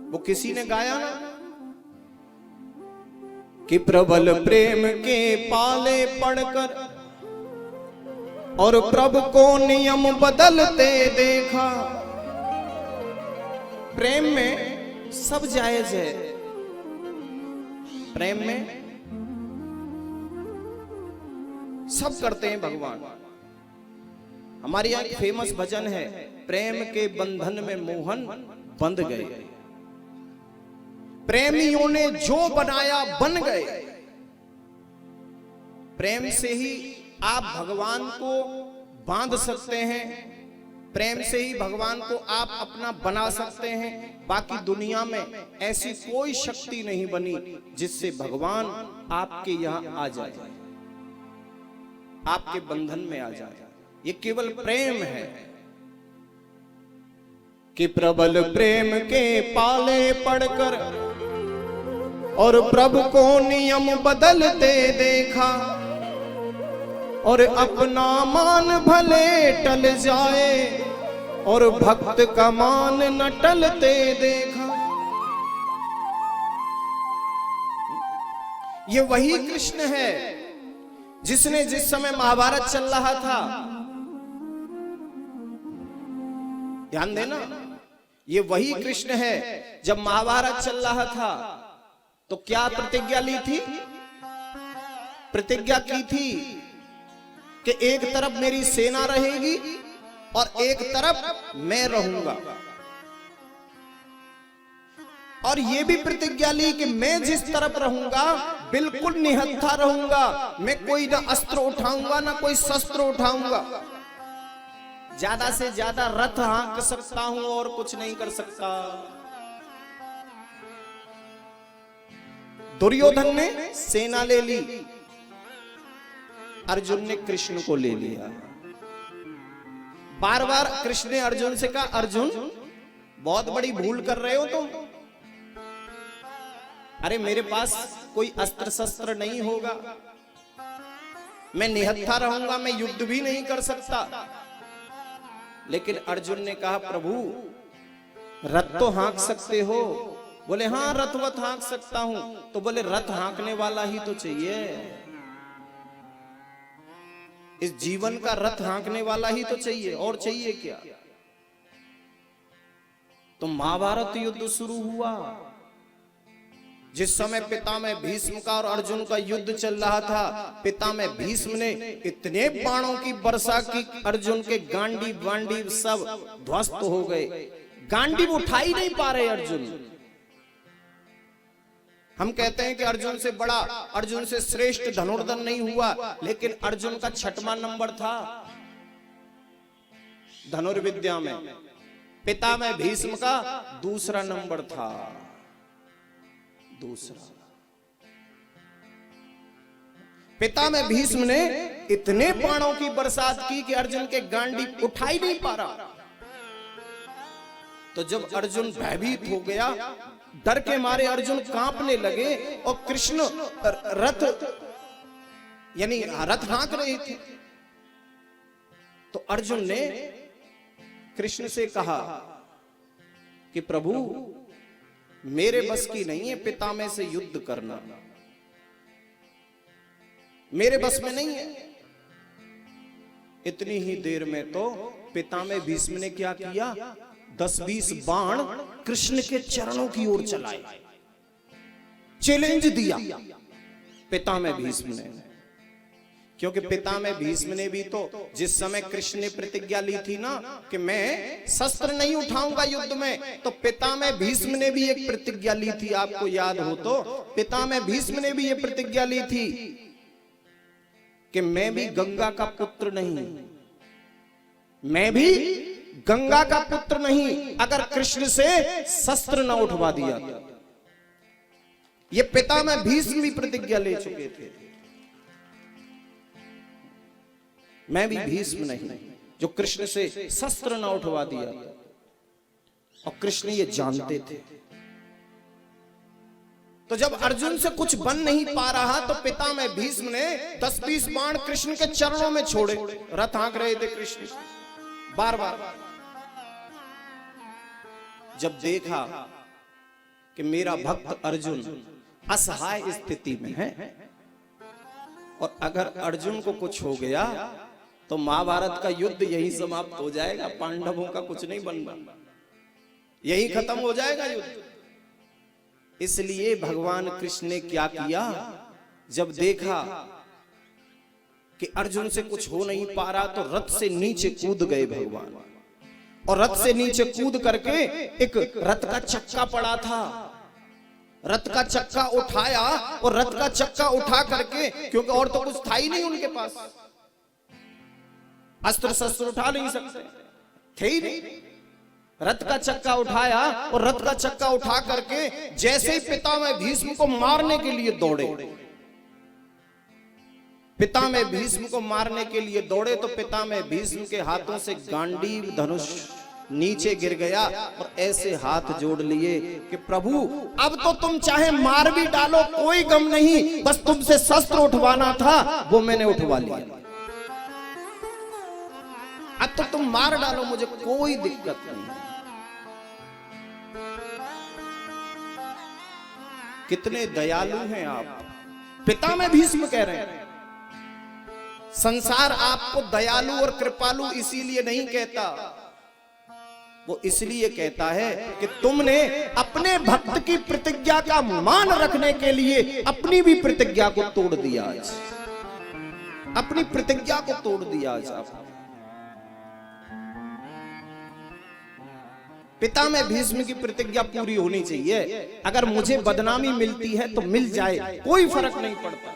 वो किसी ने गाया ना कि प्रबल प्रेम के पाले पड़कर और प्रभु को नियम बदलते देखा। प्रेम में सब जायज है, प्रेम में सब करते हैं भगवान। हमारे यहाँ एक फेमस भजन है, प्रेम के बंधन में मोहन बंध गए, प्रेमियों ने जो बनाया बन गए। प्रेम से ही आप भगवान को बांध सकते हैं, प्रेम से ही भगवान को आप अपना बना सकते हैं। बाकी दुनिया में ऐसी कोई शक्ति नहीं बनी जिससे भगवान आपके यहां आ जाए, आपके बंधन में आ जाए। ये केवल प्रेम है कि प्रबल प्रेम के पाले पड़कर और प्रभु को नियम बदलते देखा और अपना मान भले टल जाए और भक्त का मान न टलते देखा। ये वही कृष्ण है जिसने जिस समय महाभारत चल रहा था, ध्यान देना, ये वही कृष्ण है जब महाभारत चल रहा था तो क्या प्रतिज्ञा ली थी? प्रतिज्ञा की थी कि एक तरफ मेरी सेना रहेगी और एक तरफ मैं रहूंगा। और यह भी प्रतिज्ञा ली कि मैं जिस तरफ रहूंगा बिल्कुल निहत्था रहूंगा, मैं कोई ना अस्त्र उठाऊंगा ना कोई शस्त्र उठाऊंगा, ज्यादा से ज्यादा रथ हाँक सकता हूं और कुछ नहीं कर सकता। दुर्योधन ने सेना ले ली, अर्जुन ने कृष्ण को ले लिया। बार बार कृष्ण ने अर्जुन से कहा, अर्जुन बहुत बड़ी भूल कर रहे हो तुम। अरे मेरे पास कोई अस्त्र शस्त्र नहीं होगा, मैं निहत्था रहूंगा, मैं युद्ध भी नहीं कर सकता। लेकिन अर्जुन ने कहा, प्रभु रथ तो हाँक सकते हो। बोले हाँ रथवत हाँक सकता हूं। तो बोले रथ हाँकने वाला ही तो चाहिए, इस जीवन का रथ हाँकने वाला ही तो चाहिए, और चाहिए क्या? तो महाभारत युद्ध शुरू हुआ। जिस समय पितामह भीष्म का और अर्जुन का युद्ध चल रहा था, पितामह भीष्म ने इतने बाणों की वर्षा की, अर्जुन के गांडीव वांडीव सब ध्वस्त हो गए। गांडीव उठा ही नहीं पा रहे अर्जुन। हम कहते हैं कि अर्जुन से बड़ा, अर्जुन से श्रेष्ठ धनुर्धर नहीं हुआ, लेकिन अर्जुन का 6वां नंबर था धनुर्विद्या में। पितामह भीष्म का 2रा नंबर था, 2रा। पितामह भीष्म ने इतने बाणों की बरसात की कि अर्जुन के गांडी उठा ही नहीं पा रहा। तो जब अर्जुन भयभीत हो गया, डर के मारे अर्जुन कांपने लगे और कृष्ण रथ यानी रथ हाँक रहे थे। तो अर्जुन ने कृष्ण से कहा कि प्रभु मेरे बस की नहीं है पितामह से युद्ध करना, मेरे बस में नहीं है। इतनी ही देर में तो पितामह भीष्म ने क्या किया, 10-20 बाण कृष्ण के चरणों की ओर चलाए, चैलेंज दिया पितामह भीष्म ने। क्योंकि पितामह भीष्म ने भी तो जिस समय कृष्ण ने प्रतिज्ञा ली थी ना कि मैं शस्त्र नहीं उठाऊंगा युद्ध में, तो पितामह भीष्म ने भी एक प्रतिज्ञा ली थी। आपको याद हो तो पितामह भीष्म ने भी ये प्रतिज्ञा ली थी कि मैं भी गंगा का पुत्र नहीं, मैं भी गंगा का पुत्र नहीं, अगर कृष्ण से शस्त्र न उठवा दिया। ये पितामह भीष्म भी प्रतिज्ञा ले चुके थे, मैं भी भीष्म नहीं जो कृष्ण से शस्त्र न उठवा दिया। और कृष्ण ये जानते थे। तो जब अर्जुन से कुछ बन नहीं पा रहा तो पितामह भीष्म ने 10-20 बाण कृष्ण के चरणों में छोड़े। रथ हाँक रहे थे कृष्ण बार बार। जब देखा कि मेरा भक्त अर्जुन असहाय स्थिति में है, और अगर अर्जुन को कुछ हो गया तो महाभारत का युद्ध यही समाप्त हो जाएगा, पांडवों का कुछ नहीं बनना, यही खत्म हो जाएगा युद्ध। इसलिए भगवान कृष्ण ने क्या किया, जब देखा कि अर्जुन से कुछ हो नहीं पा रहा तो रथ से नीचे कूद गए भगवान, और रथ से नीचे कूद करके एक रथ का चक्का पड़ा था, रथ का चक्का उठाया, और रथ का चक्का उठा करके, क्योंकि और तो कुछ था ही नहीं उनके पास, अस्त्र शस्त्र उठा नहीं सकते थे ही नहीं, रथ का चक्का उठाया, और रथ का चक्का उठा करके जैसे ही पितामह भीष्म को मारने के लिए दौड़े, पितामह भीष्म को मारने के लिए दौड़े, तो पितामह भीष्म के हाथों से गांडीव धनुष नीचे गिर गया, और ऐसे हाथ जोड़ लिए कि प्रभु अब तो तुम चाहे मार भी डालो कोई गम नहीं, बस तुमसे शस्त्र उठवाना था वो मैंने उठवा लिया, अब तो तुम मार डालो मुझे कोई दिक्कत नहीं। कितने दयालु हैं आप, पितामह भीष्म कह रहे हैं। संसार आपको दयालु और कृपालु इसीलिए नहीं कहता, वो इसलिए कहता है कि तुमने अपने भक्त की प्रतिज्ञा का मान रखने के लिए अपनी भी प्रतिज्ञा को तोड़ दिया, आज अपनी प्रतिज्ञा को तोड़ दिया। आज आप पितामह भीष्म की प्रतिज्ञा पूरी होनी चाहिए, अगर मुझे बदनामी मिलती है तो मिल जाए, कोई फर्क नहीं पड़ता।